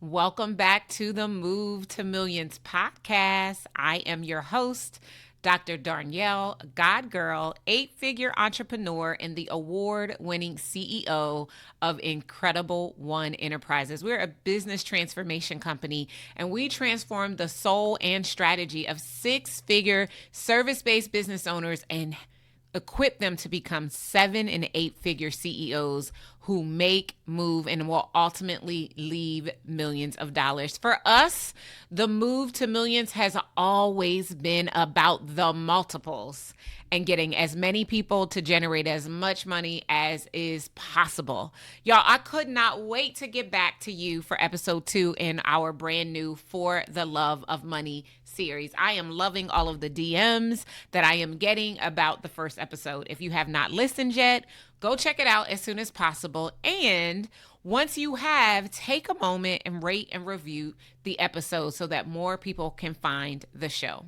Welcome back to the Move to Millions podcast. I am your host, Dr. Darnyelle, God Girl, 8-figure entrepreneur, and the award-winning CEO of Incredible One Enterprises. We're a business transformation company, and we transform the soul and strategy of 6-figure service-based business owners and equip them to become 7- and 8-figure CEOs who make, move, and will ultimately leave millions of dollars. For us, the move to millions has always been about the multiples and getting as many people to generate as much money as is possible. Y'all, I could not wait to get back to you for episode 2 in our brand new For the Love of Money series. I am loving all of the DMs that I am getting about the first episode. If you have not listened yet, go check it out as soon as possible. And once you have, take a moment and rate and review the episode so that more people can find the show.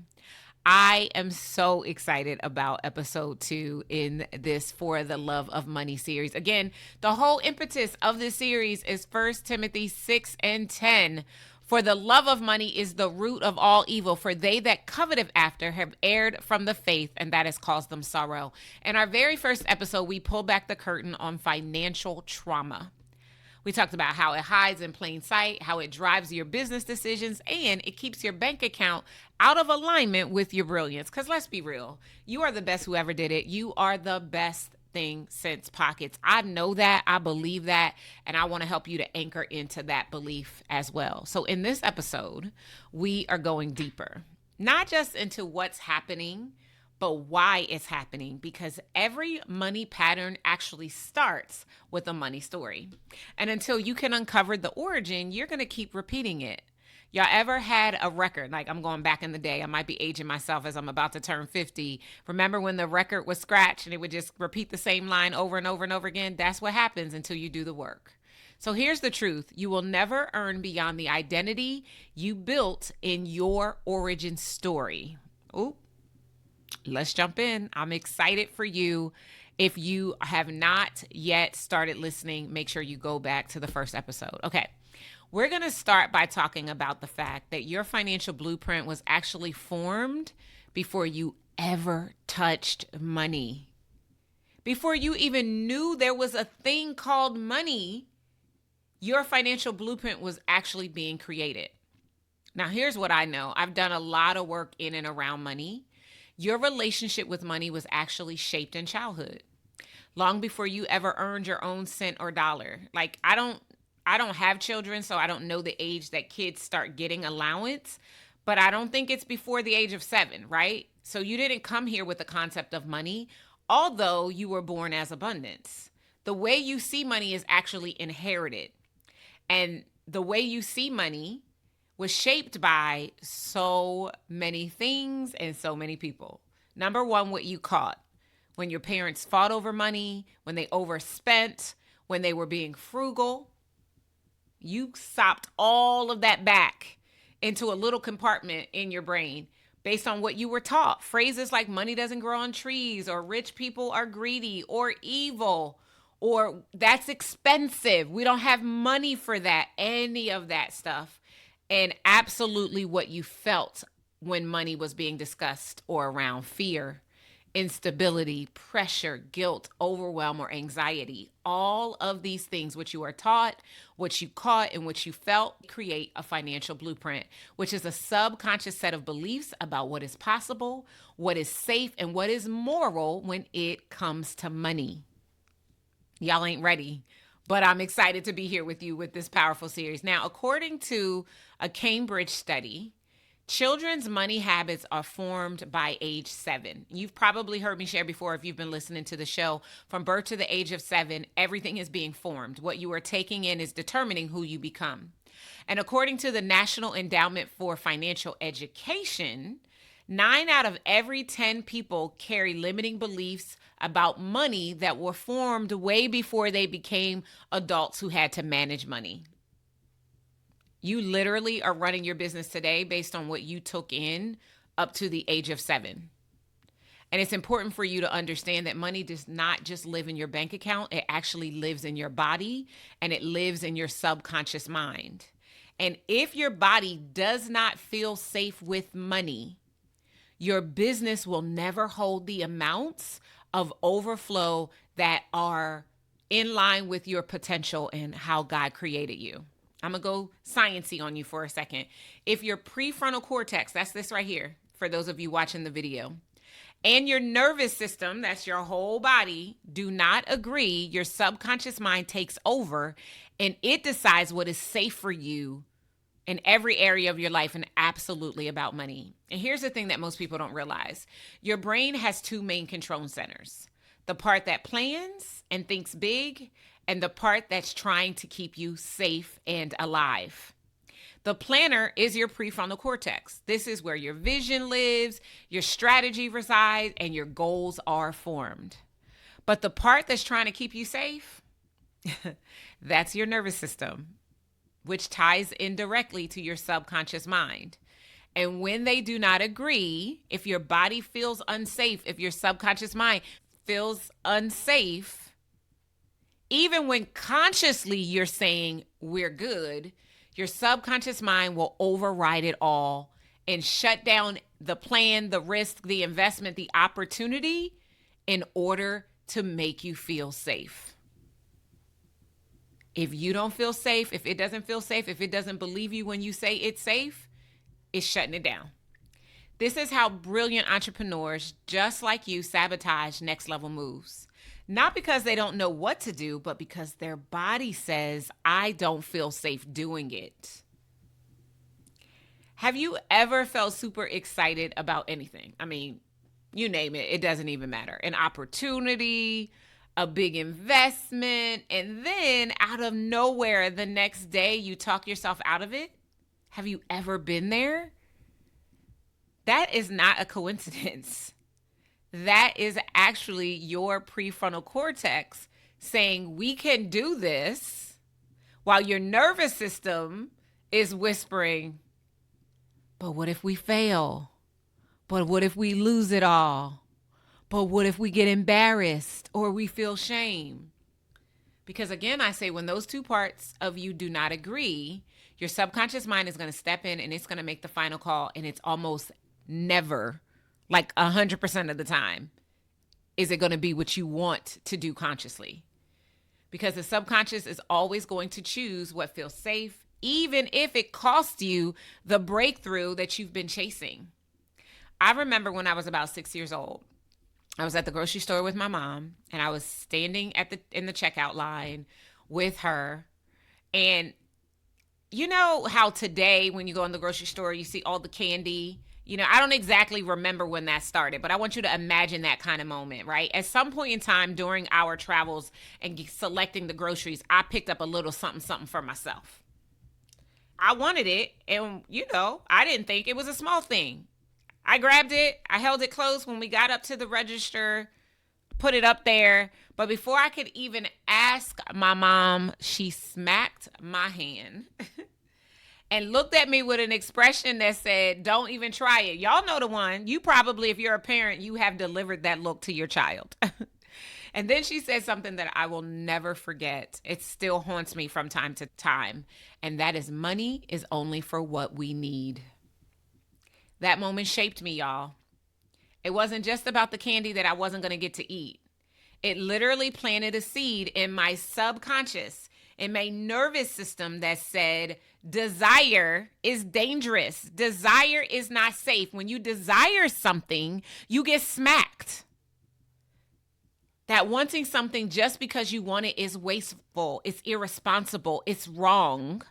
I am so excited about episode 2 in this For the Love of Money series. Again, the whole impetus of this series is 1 Timothy 6:10. For the love of money is the root of all evil, for they that coveteth after have erred from the faith, and that has caused them sorrow. In our very first episode, we pulled back the curtain on financial trauma. We talked about how it hides in plain sight, how it drives your business decisions, and it keeps your bank account out of alignment with your brilliance. Because let's be real, you are the best who ever did it. You are the best thing since pockets. I know that, I believe that, and I want to help you to anchor into that belief as well. So in this episode, we are going deeper, not just into what's happening, but why it's happening, because every money pattern actually starts with a money story. And until you can uncover the origin, you're going to keep repeating it. Y'all ever had a record? Like, I'm going back in the day. I might be aging myself as I'm about to turn 50. Remember when the record was scratched and it would just repeat the same line over and over and over again? That's what happens until you do the work. So here's the truth. You will never earn beyond the identity you built in your origin story. Ooh, let's jump in. I'm excited for you. If you have not yet started listening, make sure you go back to the first episode. Okay. We're going to start by talking about the fact that your financial blueprint was actually formed before you ever touched money. Before you even knew there was a thing called money, your financial blueprint was actually being created. Now, here's what I know. I've done a lot of work in and around money. Your relationship with money was actually shaped in childhood, long before you ever earned your own cent or dollar. Like, I don't have children, so I don't know the age that kids start getting allowance, but I don't think it's before the age of 7, right? So you didn't come here with the concept of money, although you were born as abundance. The way you see money is actually inherited. And the way you see money was shaped by so many things and so many people. Number one, what you caught. When your parents fought over money, when they overspent, when they were being frugal, you sopped all of that back into a little compartment in your brain based on what you were taught. Phrases like money doesn't grow on trees, or rich people are greedy or evil, or that's expensive. We don't have money for that, any of that stuff. And absolutely what you felt when money was being discussed or around: fear, instability, pressure, guilt, overwhelm, or anxiety. All of these things, which you are taught, what you caught, and what you felt, create a financial blueprint, which is a subconscious set of beliefs about what is possible, what is safe, and what is moral when it comes to money. Y'all ain't ready, but I'm excited to be here with you with this powerful series. Now, according to a Cambridge study, children's money habits are formed by age 7. You've probably heard me share before, if you've been listening to the show, from birth to the age of 7, everything is being formed. What you are taking in is determining who you become. And according to the National Endowment for Financial Education, 9 out of every 10 people carry limiting beliefs about money that were formed way before they became adults who had to manage money. You literally are running your business today based on what you took in up to the age of 7. And it's important for you to understand that money does not just live in your bank account. It actually lives in your body, and it lives in your subconscious mind. And if your body does not feel safe with money, your business will never hold the amounts of overflow that are in line with your potential and how God created you. I'm going to go sciencey on you for a second. If your prefrontal cortex, that's this right here, for those of you watching the video, and your nervous system, that's your whole body, do not agree, your subconscious mind takes over and it decides what is safe for you in every area of your life and absolutely about money. And here's the thing that most people don't realize. Your brain has two main control centers: the part that plans and thinks big, and the part that's trying to keep you safe and alive. The planner is your prefrontal cortex. This is where your vision lives, your strategy resides, and your goals are formed. But the part that's trying to keep you safe, that's your nervous system, which ties in directly to your subconscious mind. And when they do not agree, if your body feels unsafe, if your subconscious mind feels unsafe, even when consciously you're saying we're good, your subconscious mind will override it all and shut down the plan, the risk, the investment, the opportunity in order to make you feel safe. If you don't feel safe, if it doesn't feel safe, if it doesn't believe you when you say it's safe, it's shutting it down. This is how brilliant entrepreneurs just like you sabotage next level moves. Not because they don't know what to do, but because their body says, I don't feel safe doing it. Have you ever felt super excited about anything? I mean, you name it, it doesn't even matter. An opportunity, a big investment, and then out of nowhere, the next day you talk yourself out of it? Have you ever been there? That is not a coincidence. That is actually your prefrontal cortex saying we can do this, while your nervous system is whispering, but what if we fail? But what if we lose it all? But what if we get embarrassed or we feel shame? Because again, I say when those two parts of you do not agree, your subconscious mind is going to step in and it's going to make the final call, and it's almost never, like 100% of the time, is it going to be what you want to do consciously. Because the subconscious is always going to choose what feels safe, even if it costs you the breakthrough that you've been chasing. I remember when I was about 6 years old, I was at the grocery store with my mom, and I was standing in the checkout line with her. And you know how today when you go in the grocery store, you see all the candy. You know, I don't exactly remember when that started, but I want you to imagine that kind of moment, right? At some point in time during our travels and selecting the groceries, I picked up a little something, something for myself. I wanted it, and, you know, I didn't think it was a small thing. I grabbed it, I held it close when we got up to the register, put it up there. But before I could even ask my mom, she smacked my hand and looked at me with an expression that said, don't even try it. Y'all know the one. You probably, if you're a parent, you have delivered that look to your child. And then she said something that I will never forget. It still haunts me from time to time. And that is, money is only for what we need. That moment shaped me, y'all. It wasn't just about the candy that I wasn't going to get to eat. It literally planted a seed in my subconscious, in my nervous system that said, desire is dangerous. Desire is not safe. When you desire something, you get smacked. That wanting something just because you want it is wasteful. It's irresponsible. It's wrong.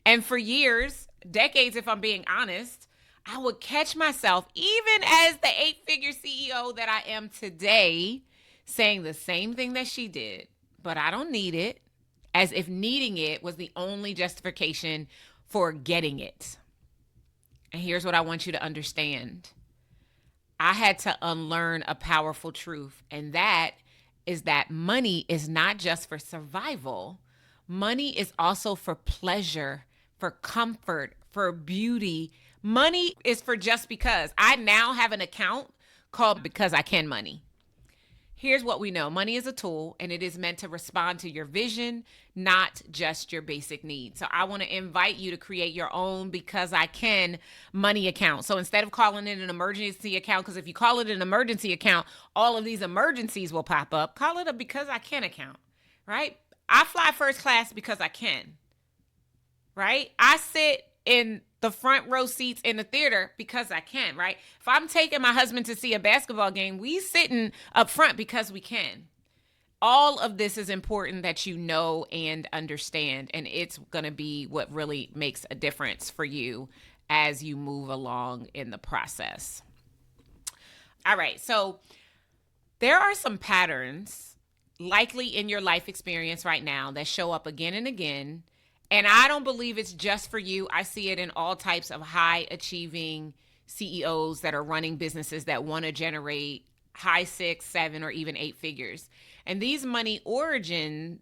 And for years, decades, if I'm being honest, I would catch myself, even as the 8-figure CEO that I am today, saying the same thing that she did, but I don't need it, as if needing it was the only justification for getting it. And here's what I want you to understand. I had to unlearn a powerful truth, and that is that money is not just for survival. Money is also for pleasure, for comfort, for beauty. Money is for just because. I now have an account called Because I Can Money. Here's what we know. Money is a tool, and it is meant to respond to your vision, not just your basic needs. So I want to invite you to create your own because I can money account. So instead of calling it an emergency account, because if you call it an emergency account, all of these emergencies will pop up. Call it a because I can account, right? I fly first class because I can, right? I sit in the front row seats in the theater because I can, right? If I'm taking my husband to see a basketball game, we sitting up front because we can. All of this is important that you know and understand, and it's going to be what really makes a difference for you as you move along in the process. All right, so there are some patterns likely in your life experience right now that show up again and again. And I don't believe it's just for you. I see it in all types of high achieving CEOs that are running businesses that want to generate high 6, 7, or even 8 figures. And these money origin,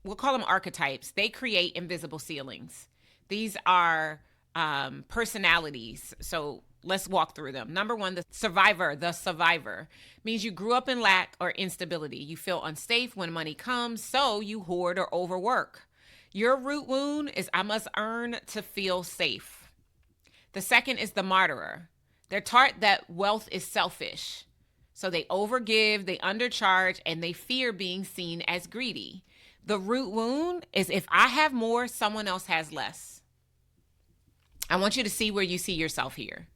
we'll call them archetypes, they create invisible ceilings. These are personalities. So let's walk through them. Number one, the survivor. The survivor means you grew up in lack or instability. You feel unsafe when money comes, so you hoard or overwork. Your root wound is I must earn to feel safe. The second is the martyrer. They're taught that wealth is selfish. So they overgive, they undercharge, and they fear being seen as greedy. The root wound is if I have more, someone else has less. I want you to see where you see yourself here.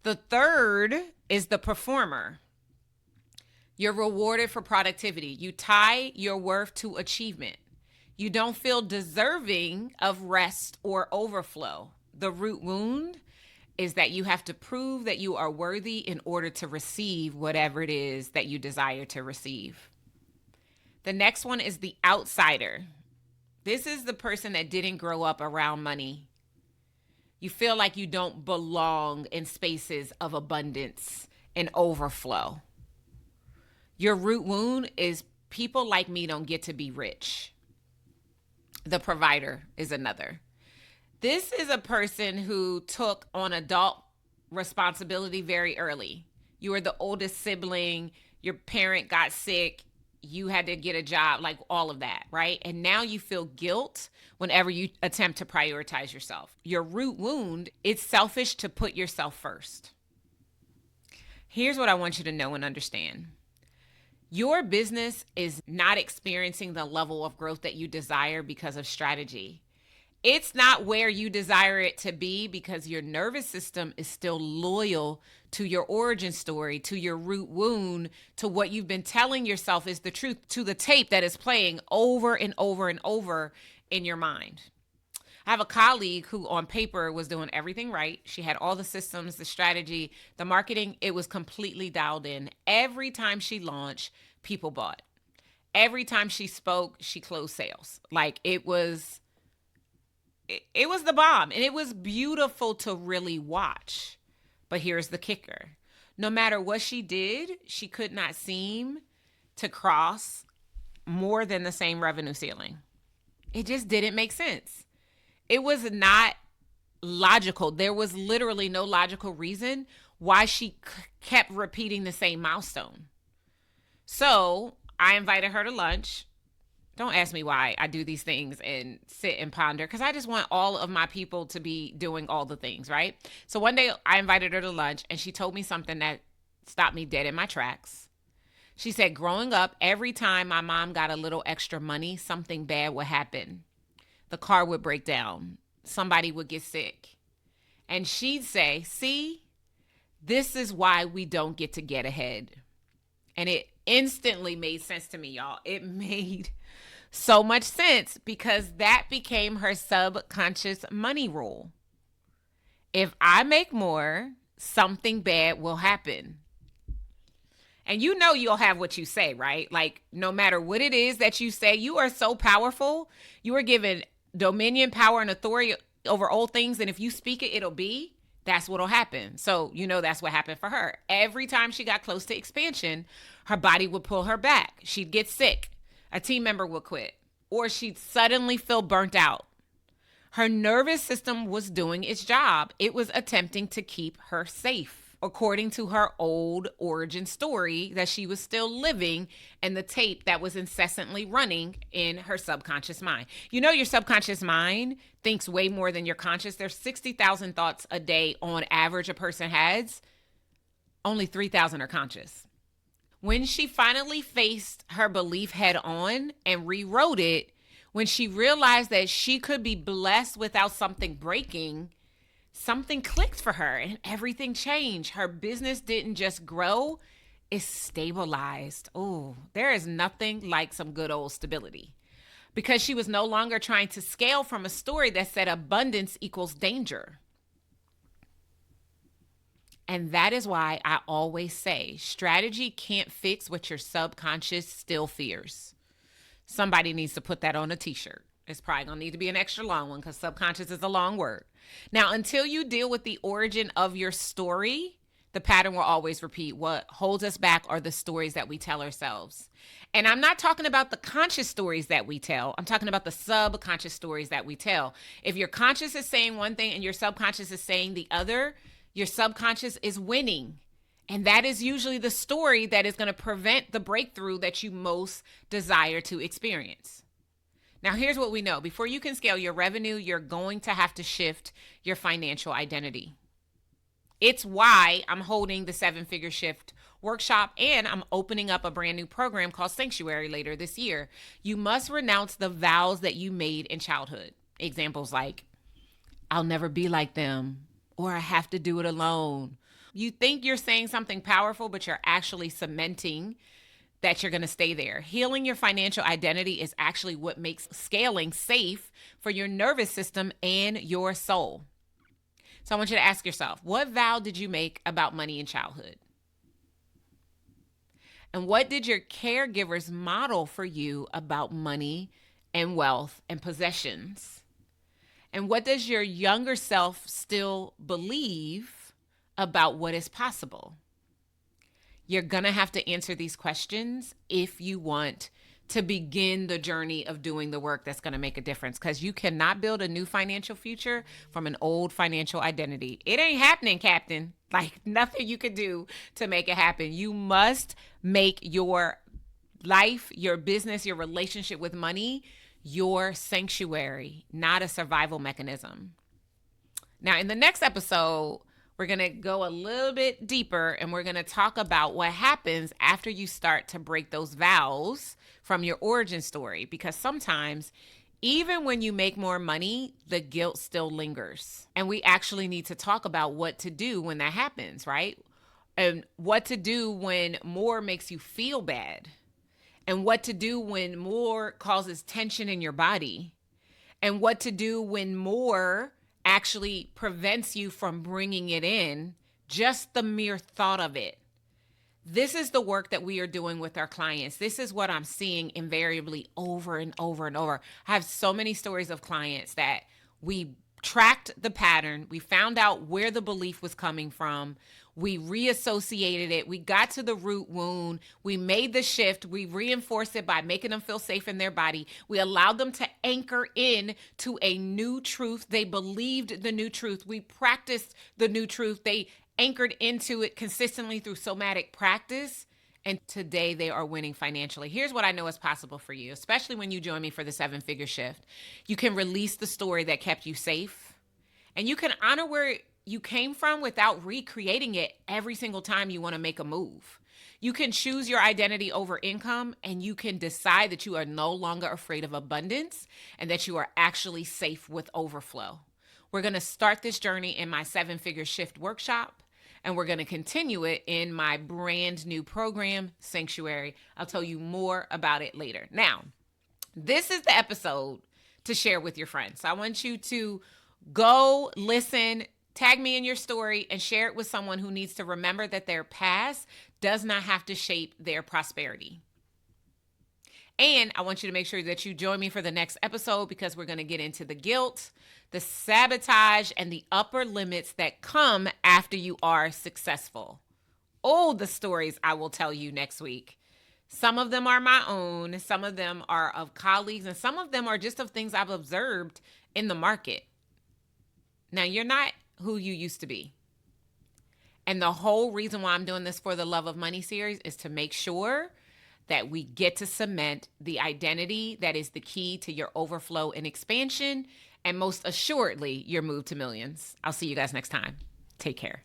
The third is the performer. You're rewarded for productivity. You tie your worth to achievement. You don't feel deserving of rest or overflow. The root wound is that you have to prove that you are worthy in order to receive whatever it is that you desire to receive. The next one is the outsider. This is the person that didn't grow up around money. You feel like you don't belong in spaces of abundance and overflow. Your root wound is people like me don't get to be rich. The provider is another. This is a person who took on adult responsibility very early. You were the oldest sibling, your parent got sick, you had to get a job, like all of that, right? And now you feel guilt whenever you attempt to prioritize yourself. Your root wound, it's selfish to put yourself first. Here's what I want you to know and understand. Your business is not experiencing the level of growth that you desire because of strategy. It's not where you desire it to be because your nervous system is still loyal to your origin story, to your root wound, to what you've been telling yourself is the truth, to the tape that is playing over and over and over in your mind. I have a colleague who on paper was doing everything right. She had all the systems, the strategy, the marketing. It was completely dialed in. Every time she launched, people bought. Every time she spoke, she closed sales. Like it was the bomb, and it was beautiful to really watch. But here's the kicker. No matter what she did, she could not seem to cross more than the same revenue ceiling. It just didn't make sense. It was not logical. There was literally no logical reason why she kept repeating the same milestone. So I invited her to lunch. Don't ask me why I do these things and sit and ponder, because I just want all of my people to be doing all the things, right? So one day I invited her to lunch and she told me something that stopped me dead in my tracks. She said, growing up, every time my mom got a little extra money, something bad would happen. The car would break down. Somebody would get sick. And she'd say, see, this is why we don't get to get ahead. And it instantly made sense to me, y'all. It made so much sense because that became her subconscious money rule. If I make more, something bad will happen. And you know you'll have what you say, right? Like no matter what it is that you say, you are so powerful. You are given dominion, power, and authority over all things. And if you speak it, it'll be. That's what'll happen. So, you know, that's what happened for her. Every time she got close to expansion, her body would pull her back. She'd get sick. A team member would quit. Or she'd suddenly feel burnt out. Her nervous system was doing its job. It was attempting to keep her safe. according to her old origin story that she was still living and the tape that was incessantly running in her subconscious mind. You know, your subconscious mind thinks way more than your conscious. There's 60,000 thoughts a day on average a person has. Only 3,000 are conscious. When she finally faced her belief head on and rewrote it, when she realized that she could be blessed without something breaking, something clicked for her and everything changed. Her business didn't just grow, it stabilized. Oh, there is nothing like some good old stability, because she was no longer trying to scale from a story that said abundance equals danger. And that is why I always say strategy can't fix what your subconscious still fears. Somebody needs to put that on a t-shirt. It's probably going to need to be an extra long one because subconscious is a long word. Now, until you deal with the origin of your story, the pattern will always repeat. What holds us back are the stories that we tell ourselves. And I'm not talking about the conscious stories that we tell. I'm talking about the subconscious stories that we tell. If your conscious is saying one thing and your subconscious is saying the other, your subconscious is winning. And that is usually the story that is going to prevent the breakthrough that you most desire to experience. Now, here's what we know. Before you can scale your revenue, you're going to have to shift your financial identity. It's why I'm holding the 7-Figure Shift workshop, and I'm opening up a brand new program called Sanctuary later this year. You must renounce the vows that you made in childhood. Examples like, I'll never be like them, or I have to do it alone. You think you're saying something powerful, but you're actually cementing that you're going to stay there. Healing your financial identity is actually what makes scaling safe for your nervous system and your soul. So I want you to ask yourself, what vow did you make about money in childhood? And what did your caregivers model for you about money and wealth and possessions? And what does your younger self still believe about what is possible? You're going to have to answer these questions if you want to begin the journey of doing the work that's going to make a difference, because you cannot build a new financial future from an old financial identity. It ain't happening, Captain. Like, nothing you could do to make it happen. You must make your life, your business, your relationship with money your sanctuary, not a survival mechanism. Now, in the next episode, we're going to go a little bit deeper and we're going to talk about what happens after you start to break those vows from your origin story. Because sometimes, even when you make more money, the guilt still lingers. And we actually need to talk about what to do when that happens, right? And what to do when more makes you feel bad. And what to do when more causes tension in your body. And what to do when more actually prevents you from bringing it in, just the mere thought of it. This is the work that we are doing with our clients. This is what I'm seeing invariably over and over and over. I have so many stories of clients that we tracked the pattern. We found out where the belief was coming from. We reassociated it. We got to the root wound. We made the shift. We reinforced it by making them feel safe in their body. We allowed them to anchor in to a new truth. They believed the new truth. We practiced the new truth. They anchored into it consistently through somatic practice. And today they are winning financially. Here's what I know is possible for you, especially when you join me for the 7-Figure Shift. You can release the story that kept you safe, and you can honor where you came from without recreating it every single time you want to make a move. You can choose your identity over income, and you can decide that you are no longer afraid of abundance and that you are actually safe with overflow. We're going to start this journey in my 7-Figure Shift workshop, and we're going to continue it in my brand new program, Sanctuary. I'll tell you more about it later. Now, this is the episode to share with your friends. So I want you to go listen, tag me in your story, and share it with someone who needs to remember that their past does not have to shape their prosperity. And I want you to make sure that you join me for the next episode, because we're going to get into the guilt, the sabotage, and the upper limits that come after you are successful. Oh, the stories I will tell you next week. Some of them are my own, some of them are of colleagues, and some of them are just of things I've observed in the market. Now, you're not who you used to be. And the whole reason why I'm doing this For the Love of Money series is to make sure that we get to cement the identity that is the key to your overflow and expansion, and most assuredly, your move to millions. I'll see you guys next time. Take care.